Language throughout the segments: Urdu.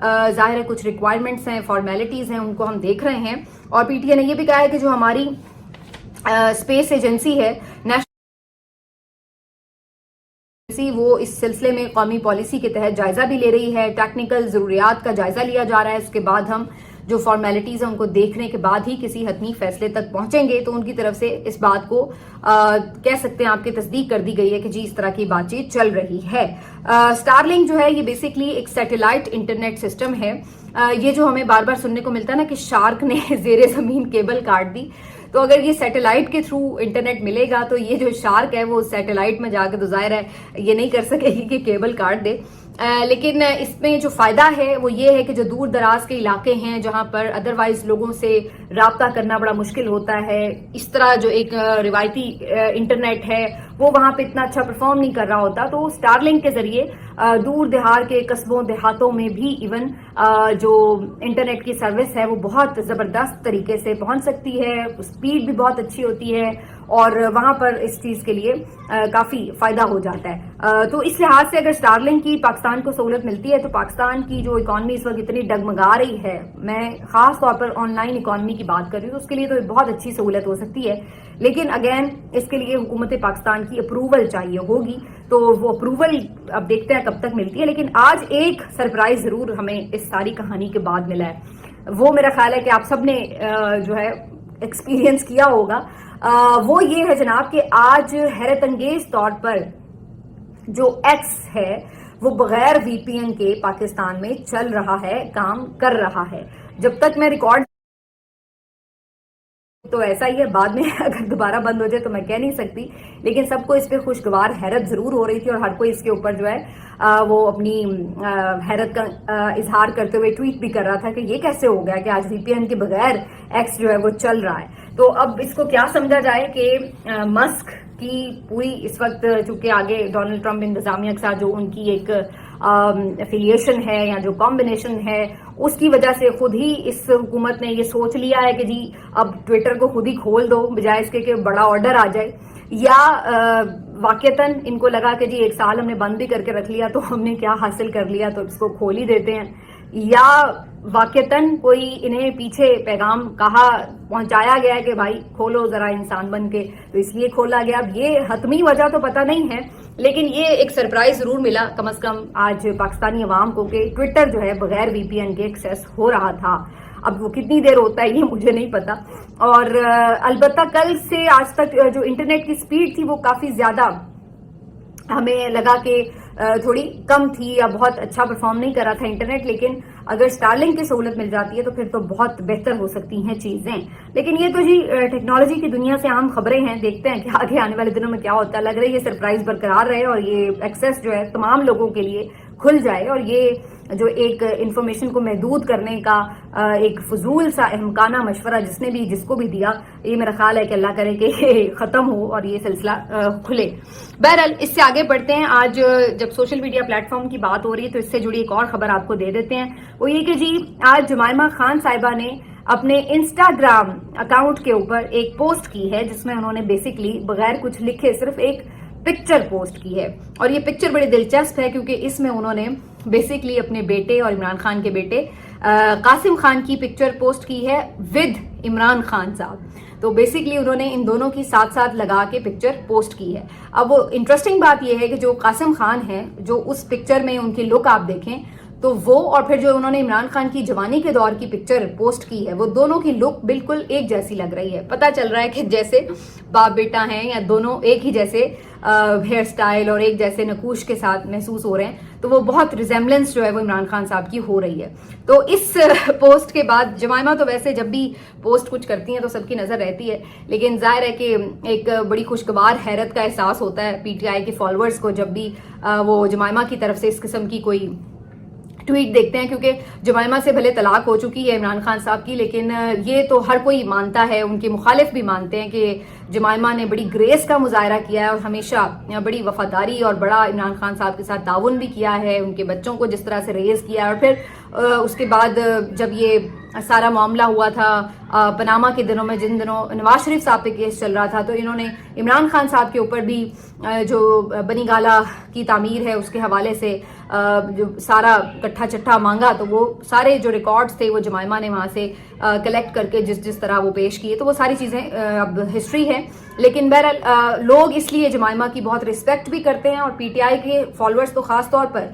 ظاہر ہے کچھ ریکوائرمنٹس ہیں، فارمیلٹیز ہیں، ان کو ہم دیکھ رہے ہیں. اور پی ٹی آئی نے یہ بھی کہا ہے کہ جو ہماری اسپیس ایجنسی ہے وہ اس سلسلے میں قومی پالیسی کے تحت جائزہ بھی لے رہی ہے، ٹیکنیکل ضروریات کا جائزہ لیا جا رہا ہے. اس کے بعد ہم جو فارمیلٹیز ہیں ان کو دیکھنے کے بعد ہی کسی حتمی فیصلے تک پہنچیں گے. تو ان کی طرف سے اس بات کو کہہ سکتے ہیں آپ کی تصدیق کر دی گئی ہے کہ جی اس طرح کی بات چیت چل رہی ہے. اسٹار لنک جو ہے یہ بیسکلی ایک سیٹلائٹ انٹرنیٹ سسٹم ہے. یہ جو ہمیں بار بار سننے کو ملتا ہے نا کہ شارک نے زیر زمین کیبل کاٹ دی، تو اگر یہ سیٹلائٹ کے تھرو انٹرنیٹ ملے گا تو یہ جو شارک ہے وہ سیٹلائٹ میں جا کے تو ظاہر ہے یہ نہیں کر سکے گی کہ کیبل کاٹ دے. لیکن اس میں جو فائدہ ہے وہ یہ ہے کہ جو دور دراز کے علاقے ہیں جہاں پر ادروائز لوگوں سے رابطہ کرنا بڑا مشکل ہوتا ہے، اس طرح جو ایک روایتی انٹرنیٹ ہے وہ وہاں پہ اتنا اچھا پرفارم نہیں کر رہا ہوتا، تو اسٹار لنک کے ذریعے دور دہار کے قصبوں دیہاتوں میں بھی ایون جو انٹرنیٹ کی سروس ہے وہ بہت زبردست طریقے سے پہنچ سکتی ہے، اسپیڈ بھی بہت اچھی ہوتی ہے اور وہاں پر اس چیز کے لیے کافی فائدہ ہو جاتا ہے. تو اس لحاظ سے اگر اسٹار لنک کی پاکستان کو سہولت ملتی ہے تو پاکستان کی جو اکانومی اس وقت اتنی ڈگمگا رہی ہے، میں خاص طور پر آن لائن اکانومی کی بات کر رہی ہوں، تو اس کے لیے تو بہت اچھی سہولت ہو سکتی ہے. لیکن اگین اس کے لیے حکومت پاکستان کی اپروول چاہیے ہوگی، تو وہ اپروول اب دیکھتے ہیں کب تک ملتی ہے. لیکن آج ایک سرپرائز ضرور ہمیں اس ساری کہانی کے بعد ملا ہے، وہ میرا خیال ہے کہ آپ سب نے جو ہے ایکسپیرینس کیا ہوگا. وہ یہ ہے جناب کہ آج حیرت انگیز طور پر جو ایکس ہے وہ بغیر وی پی این کے پاکستان میں چل رہا ہے، کام کر رہا ہے. جب تک میں ریکارڈ تو ایسا ہی ہے، بعد میں اگر دوبارہ بند ہو جائے تو میں کہہ نہیں سکتی، لیکن سب کو اس پہ خوشگوار حیرت ضرور ہو رہی تھی اور ہر کوئی اس کے اوپر جو ہے وہ اپنی حیرت کا اظہار کرتے ہوئے ٹویٹ بھی کر رہا تھا کہ یہ کیسے ہو گیا کہ آج وی پی این کے بغیر ایکس جو ہے وہ چل رہا ہے. تو اب اس کو کیا سمجھا جائے کہ مسک کی پوری اس وقت چونکہ آگے ڈونلڈ ٹرمپ انتظامیہ کے ساتھ جو ان کی ایک افیلیشن ہے یا جو کمبینیشن ہے اس کی وجہ سے خود ہی اس حکومت نے یہ سوچ لیا ہے کہ جی اب ٹویٹر کو خود ہی کھول دو بجائے اس کے کہ بڑا آرڈر آ جائے، یا واقعتاً ان کو لگا کہ جی ایک سال ہم نے بند بھی کر کے رکھ لیا تو ہم نے کیا حاصل کر لیا تو اس کو کھول ہی دیتے ہیں، یا واقعتاً کوئی انہیں پیچھے پیغام کہا پہنچایا گیا ہے کہ بھائی کھولو ذرا انسان بن کے، تو اس لیے کھولا گیا. اب یہ حتمی وجہ تو پتہ نہیں ہے، لیکن یہ ایک سرپرائز ضرور ملا کم از کم آج پاکستانی عوام کو کہ ٹویٹر جو ہے بغیر وی پی این کے ایکسیس ہو رہا تھا. اب وہ کتنی دیر ہوتا ہے یہ مجھے نہیں پتا. اور البتہ کل سے آج تک جو انٹرنیٹ کی سپیڈ تھی وہ کافی زیادہ ہمیں لگا کہ تھوڑی کم تھی یا بہت اچھا پرفارم نہیں کر رہا تھا انٹرنیٹ، لیکن اگر اسٹار لنک کی سہولت مل جاتی ہے تو پھر تو بہت بہتر ہو سکتی ہیں چیزیں. لیکن یہ تو جی ٹیکنالوجی کی دنیا سے عام خبریں ہیں، دیکھتے ہیں کہ آگے آنے والے دنوں میں کیا ہوتا ہے. لگ رہا ہے یہ سرپرائز برقرار رہے اور یہ ایکسیس جو ہے تمام لوگوں کے لیے کھل جائے، اور یہ جو ایک انفارمیشن کو محدود کرنے کا ایک فضول سا احمقانہ مشورہ جس نے بھی جس کو بھی دیا، یہ میرا خیال ہے کہ اللہ کرے کہ یہ ختم ہو اور یہ سلسلہ کھلے. بہرحال اس سے آگے بڑھتے ہیں. آج جب سوشل میڈیا پلیٹ فارم کی بات ہو رہی ہے تو اس سے جڑی ایک اور خبر آپ کو دے دیتے ہیں. وہ یہ کہ جی آج جمائمہ خان صاحبہ نے اپنے انسٹاگرام اکاؤنٹ کے اوپر ایک پوسٹ کی ہے جس میں انہوں نے بیسکلی بغیر کچھ لکھے صرف ایک پکچر پوسٹ کی ہے. اور یہ پکچر بڑی دلچسپ ہے کیونکہ اس میں انہوں نے بیسکلی اپنے بیٹے اور عمران خان کے بیٹے قاسم خان کی پکچر پوسٹ کی ہے ود عمران خان صاحب. تو بیسکلی انہوں نے ان دونوں کی ساتھ ساتھ لگا کے پکچر پوسٹ کی ہے. اب وہ انٹرسٹنگ بات یہ ہے کہ جو قاسم خان ہے جو اس پکچر میں ان کی لک آپ دیکھیں تو وہ اور پھر جو انہوں نے عمران خان کی جوانی کے دور کی پکچر پوسٹ کی ہے وہ دونوں کی لک بالکل ایک جیسی لگ رہی ہے. پتہ چل رہا ہے کہ جیسے باپ بیٹا ہیں یا دونوں ایک ہی جیسے ہیئر سٹائل اور ایک جیسے نقوش کے ساتھ محسوس ہو رہے ہیں. تو وہ بہت ریزیمبلنس جو ہے وہ عمران خان صاحب کی ہو رہی ہے. تو اس پوسٹ کے بعد جمائمہ تو ویسے جب بھی پوسٹ کچھ کرتی ہیں تو سب کی نظر رہتی ہے، لیکن ظاہر ہے کہ ایک بڑی خوشگوار حیرت کا احساس ہوتا ہے پی ٹی آئی کے فالوورز کو جب بھی وہ جمائمہ کی طرف سے اس قسم کی کوئی ٹویٹ دیکھتے ہیں، کیونکہ جمائمہ سے بھلے طلاق ہو چکی ہے عمران خان صاحب کی، لیکن یہ تو ہر کوئی مانتا ہے، ان کے مخالف بھی مانتے ہیں کہ جمائمہ نے بڑی گریس کا مظاہرہ کیا ہے اور ہمیشہ بڑی وفاداری اور بڑا عمران خان صاحب کے ساتھ تعاون بھی کیا ہے، ان کے بچوں کو جس طرح سے ریز کیا ہے. اور پھر اس کے بعد جب یہ سارا معاملہ ہوا تھا پناما کے دنوں میں جن دنوں نواز شریف صاحب پہ کیس چل رہا تھا تو انہوں نے عمران خان صاحب کے اوپر بھی جو بنی گالہ کی تعمیر ہے اس کے حوالے سے جو سارا کٹھا چٹھا مانگا تو وہ سارے جو ریکارڈز تھے وہ جمائمہ نے وہاں سے کلیکٹ کر کے جس طرح وہ پیش کیے تو وہ ساری چیزیں اب ہسٹری ہے. لیکن بہرحال لوگ اس لیے جمائمہ کی بہت رسپیکٹ بھی کرتے ہیں اور پی ٹی آئی کے فالوورز تو خاص طور پر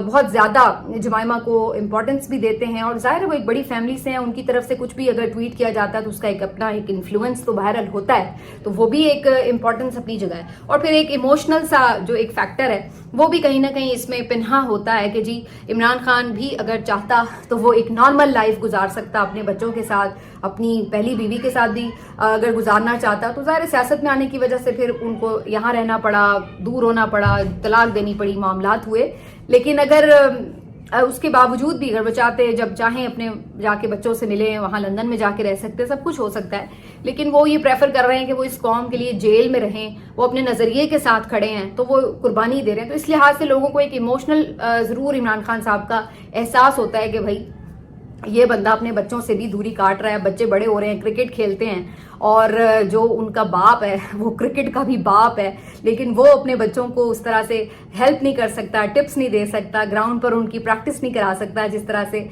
بہت زیادہ جمائمہ کو امپورٹنس بھی دیتے ہیں اور ظاہر ہے وہ ایک بڑی فیملی سے ہیں, ان کی طرف سے کچھ بھی اگر ٹویٹ کیا جاتا ہے تو اس کا ایک اپنا ایک انفلوئنس تو بہرحال ہوتا ہے, تو وہ بھی ایک امپورٹنس اپنی جگہ ہے. اور پھر ایک ایموشنل سا جو ایک فیکٹر ہے وہ بھی کہیں نہ کہیں اس میں پنہا ہوتا ہے کہ جی عمران خان بھی اگر چاہتا تو وہ ایک نارمل لائف گزار سکتا اپنے بچوں کے ساتھ, اپنی پہلی بیوی کے ساتھ بھی اگر گزارنا چاہتا تو ظاہر سیاست میں آنے کی وجہ سے پھر ان کو یہاں رہنا پڑا, دور ہونا پڑا, طلاق دینی پڑی, معاملات ہوئے. لیکن اگر اس کے باوجود بھی اگر وہ چاہتے جب چاہیں اپنے جا کے بچوں سے ملیں, وہاں لندن میں جا کے رہ سکتے, سب کچھ ہو سکتا ہے. لیکن وہ یہ پریفر کر رہے ہیں کہ وہ اس قوم کے لیے جیل میں رہیں, وہ اپنے نظریے کے ساتھ کھڑے ہیں تو وہ قربانی دے رہے ہیں. تو اس لحاظ سے لوگوں کو ایک ایموشنل ضرور عمران خان صاحب کا احساس ہوتا ہے کہ بھائی یہ بندہ اپنے بچوں سے بھی دوری کاٹ رہا ہے, بچے بڑے ہو رہے ہیں, کرکٹ کھیلتے ہیں اور جو ان کا باپ ہے وہ کرکٹ کا بھی باپ ہے, لیکن وہ اپنے بچوں کو اس طرح سے ہیلپ نہیں کر سکتا, ٹپس نہیں دے سکتا, گراؤنڈ پر ان کی پریکٹس نہیں کرا سکتا جس طرح سے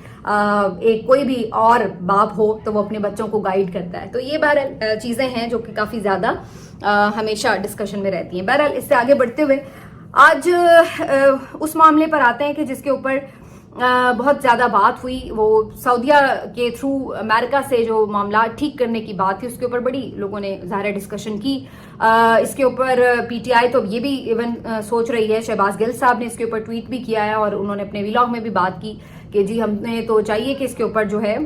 ایک کوئی بھی اور باپ ہو تو وہ اپنے بچوں کو گائیڈ کرتا ہے. تو یہ بہرحال چیزیں ہیں جو کہ کافی زیادہ ہمیشہ ڈسکشن میں رہتی ہیں. بہرحال اس سے آگے بڑھتے ہوئے آج اس معاملے پر آتے ہیں کہ جس کے اوپر بہت زیادہ بات ہوئی, وہ سعودیہ کے تھرو امریکہ سے جو معاملات ٹھیک کرنے کی بات تھی اس کے اوپر بڑی لوگوں نے ظاہر ڈسکشن کی. اس کے اوپر پی ٹی آئی تو یہ بھی ایون سوچ رہی ہے, شہباز گل صاحب نے اس کے اوپر ٹویٹ بھی کیا ہے اور انہوں نے اپنے ویلاگ میں بھی بات کی کہ جی ہم نے تو چاہیے کہ اس کے اوپر جو ہے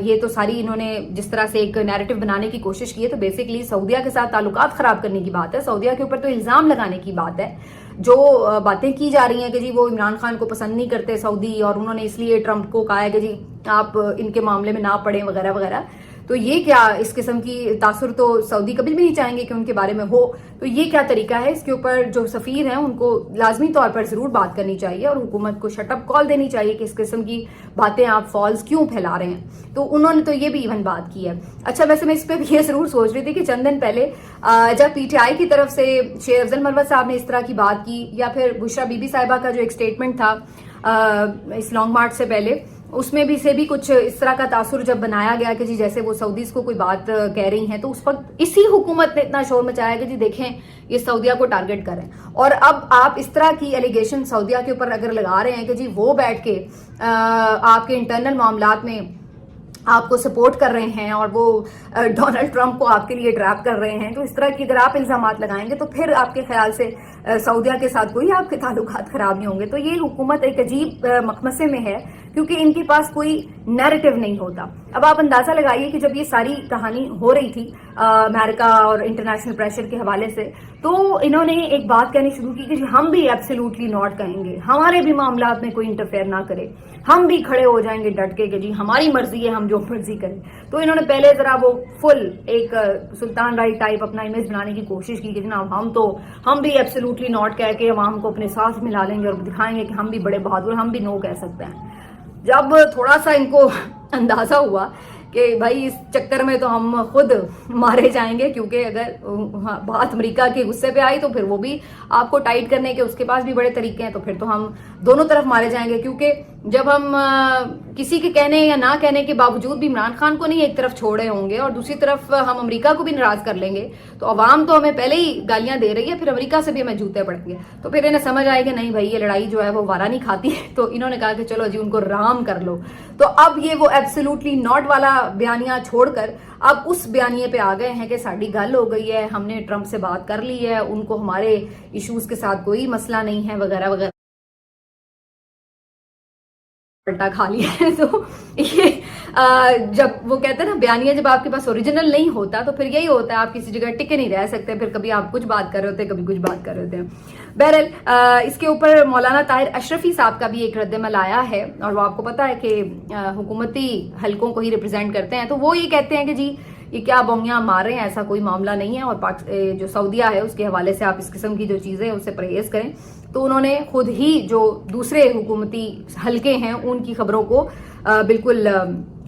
یہ تو ساری انہوں نے جس طرح سے ایک نیریٹو بنانے کی کوشش کی ہے تو بیسکلی سعودیہ کے ساتھ تعلقات خراب کرنے کی بات ہے, سعودیہ کے اوپر تو الزام لگانے کی بات ہے. جو باتیں کی جا رہی ہیں کہ جی وہ عمران خان کو پسند نہیں کرتے سعودی اور انہوں نے اس لیے ٹرمپ کو کہا ہے کہ جی آپ ان کے معاملے میں نہ پڑیں وغیرہ وغیرہ, تو یہ کیا اس قسم کی تاثر تو سعودی کبھی بھی نہیں چاہیں گے کہ ان کے بارے میں ہو. تو یہ کیا طریقہ ہے, اس کے اوپر جو سفیر ہیں ان کو لازمی طور پر ضرور بات کرنی چاہیے اور حکومت کو شٹ اپ کال دینی چاہیے کہ اس قسم کی باتیں آپ فالس کیوں پھیلا رہے ہیں. تو انہوں نے تو یہ بھی ایون بات کی ہے. اچھا ویسے میں اس پہ بھی یہ ضرور سوچ رہی تھی کہ چند دن پہلے جب پی ٹی آئی کی طرف سے شیر افضل مروت صاحب نے اس طرح کی بات کی یا پھر بشرا بی بی صاحبہ کا جو ایک سٹیٹمنٹ تھا اس لانگ مارچ سے پہلے, اس میں بھی سے بھی کچھ اس طرح کا تاثر جب بنایا گیا کہ جی جیسے وہ سعودیز کو کوئی بات کہہ رہی ہیں تو اس وقت اسی حکومت نے اتنا شور مچایا کہ جی دیکھیں یہ سعودیہ کو ٹارگٹ کریں. اور اب آپ اس طرح کی ایلیگیشن سعودیہ کے اوپر اگر لگا رہے ہیں کہ جی وہ بیٹھ کے آپ کے انٹرنل معاملات میں آپ کو سپورٹ کر رہے ہیں اور وہ ڈونلڈ ٹرمپ کو آپ کے لیے ٹریپ کر رہے ہیں, تو اس طرح کی اگر آپ الزامات لگائیں گے تو پھر آپ کے خیال سے سعودیہ کے ساتھ کوئی آپ کے تعلقات خراب نہیں ہوں گے. تو یہ حکومت ایک عجیب مخمصے میں ہے کیونکہ ان کے پاس کوئی نیریٹو نہیں ہوتا. اب آپ اندازہ لگائیے کہ جب یہ ساری کہانی ہو رہی تھی امریکہ اور انٹرنیشنل پریشر کے حوالے سے تو انہوں نے ایک بات کہنی شروع کی کہ جی ہم بھی ایبسلیوٹلی ناٹ کہیں گے, ہمارے بھی معاملات میں کوئی انٹرفیئر نہ کرے, ہم بھی کھڑے ہو جائیں گے ڈٹ کے کہ جی ہماری مرضی ہے, ہم جو مرضی کریں. تو انہوں نے پہلے ذرا وہ فل ایک سلطان رائی ٹائپ اپنا امیج بنانے کی کوشش کی کہ جناب ہم بھی ایبسلیوٹلی ناٹ کہہ کے عوام کو اپنے ساتھ ملا لیں گے اور دکھائیں گے کہ ہم بھی بڑے بہادر, ہم بھی نو کہہ سکتے ہیں. جب تھوڑا سا ان کو اندازہ ہوا کہ بھائی اس چکر میں تو ہم خود مارے جائیں گے, کیونکہ اگر بات امریکہ کے غصے پہ آئی تو پھر وہ بھی آپ کو ٹائٹ کرنے کے اس کے پاس بھی بڑے طریقے ہیں, تو پھر تو ہم دونوں طرف مارے جائیں گے. کیونکہ جب ہم کسی کے کہنے یا نہ کہنے کے باوجود بھی عمران خان کو نہیں ایک طرف چھوڑے ہوں گے اور دوسری طرف ہم امریکہ کو بھی ناراض کر لیں گے تو عوام تو ہمیں پہلے ہی گالیاں دے رہی ہے, پھر امریکہ سے بھی ہمیں جوتے پڑیں گے. تو پھر انہیں سمجھ آئے کہ نہیں بھائی یہ لڑائی جو ہے وہ وارا نہیں کھاتی, تو انہوں نے کہا کہ چلو جی ان کو رام کر لو. تو اب یہ وہ ایبسلیوٹلی ناٹ والا بیانیہ چھوڑ کر اب اس بیانیے پہ آ گئے ہیں کہ ساڑی گل ہو گئی ہے, ہم نے ٹرمپ سے بات کر لی ہے, ان کو ہمارے ایشوز کے ساتھ کوئی مسئلہ نہیں ہے وغیرہ وغیرہ پلٹا کھا لیا ہے. تو یہ جب وہ کہتے ہیں نا بیانیہ جب آپ کے پاس اوریجنل نہیں ہوتا تو پھر یہی ہوتا ہے, آپ کسی جگہ ٹکے نہیں رہ سکتے, پھر کبھی آپ کچھ بات کر رہے ہوتے ہیں کبھی کچھ بات کر رہے ہوتے ہیں. بہرحال اس کے اوپر مولانا طاہر اشرفی صاحب کا بھی ایک رد عمل آیا ہے اور وہ آپ کو پتا ہے کہ حکومتی حلقوں کو ہی ریپرزینٹ کرتے ہیں. تو وہ یہ کہتے ہیں کہ جی یہ کیا بونگیاں مار رہے ہیں, ایسا کوئی معاملہ نہیں ہے, اور جو سعودیہ ہے اس کے حوالے سے آپ اس قسم کی جو چیزیں اس سے پرہیز کریں. تو انہوں نے خود ہی جو دوسرے حکومتی حلقے ہیں ان کی خبروں کو بالکل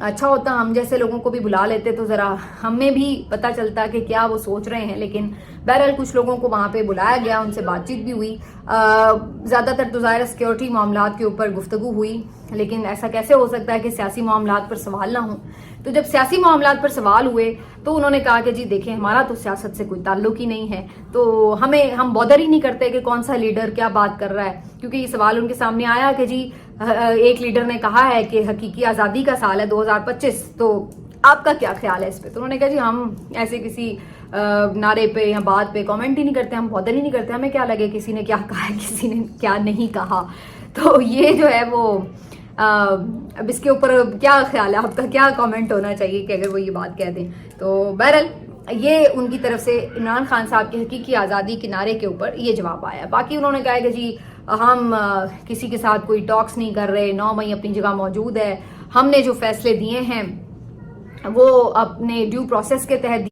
اچھا ہوتا ہم جیسے لوگوں کو بھی بلا لیتے تو ذرا ہمیں بھی پتہ چلتا کہ کیا وہ سوچ رہے ہیں. لیکن بہرحال کچھ لوگوں کو وہاں پہ بلایا گیا, ان سے بات چیت بھی ہوئی. زیادہ تر تو ظاہر سیکیورٹی معاملات کے اوپر گفتگو ہوئی, لیکن ایسا کیسے ہو سکتا ہے کہ سیاسی معاملات پر سوال نہ ہوں. تو جب سیاسی معاملات پر سوال ہوئے تو انہوں نے کہا کہ جی دیکھیں ہمارا تو سیاست سے کوئی تعلق ہی نہیں ہے, تو ہم بودر ہی نہیں کرتے کہ کون سا لیڈر کیا بات کر رہا ہے. کیونکہ یہ سوال ان کے سامنے آیا کہ جی ایک لیڈر نے کہا ہے کہ حقیقی آزادی کا سال ہے 2025, تو آپ کا کیا خیال ہے اس پہ. تو انہوں نے کہا جی ہم ایسے کسی نعرے پہ یا بات پہ کامنٹ ہی نہیں کرتے, ہم بودر ہی نہیں کرتے, ہمیں کیا لگے کسی نے کیا کہا ہے کسی نے کیا نہیں کہا. تو یہ جو ہے وہ اب اس کے اوپر کیا خیال ہے آپ کا, کیا کامنٹ ہونا چاہیے کہ اگر وہ یہ بات کہہ دیں. تو بہرحال یہ ان کی طرف سے عمران خان صاحب کے حقیقی آزادی کے نعرے کے اوپر یہ جواب آیا. باقی انہوں نے کہا کہ جی ہم کسی کے ساتھ کوئی ٹاکس نہیں کر رہے, 9 مئی اپنی جگہ موجود ہے, ہم نے جو فیصلے دیے ہیں وہ اپنے ڈیو پروسیس کے تحت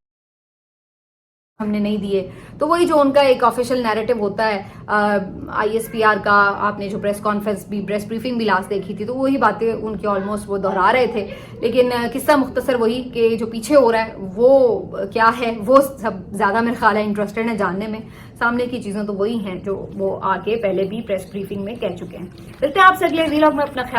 ہم نے نہیں دیے. تو وہی جو ان کا ایک آفیشیل نیریٹو ہوتا ہے آئی ایس پی آر کا, آپ نے جو پریس کانفرنس بھی پریس بریفنگ بھی لاسٹ دیکھی تھی تو وہی باتیں ان کی آلموسٹ وہ دہرا رہے تھے. لیکن قصہ مختصر وہی کہ جو پیچھے ہو رہا ہے وہ کیا ہے, وہ سب زیادہ میرے خیال ہے انٹرسٹڈ ہیں جاننے میں. سامنے کی چیزیں تو وہی ہیں جو وہ آ کے پہلے بھی پریس بریفنگ میں کہہ چکے ہیں. ملتے ہیں آپ سے اگلے ویلاگ میں, اپنا خیال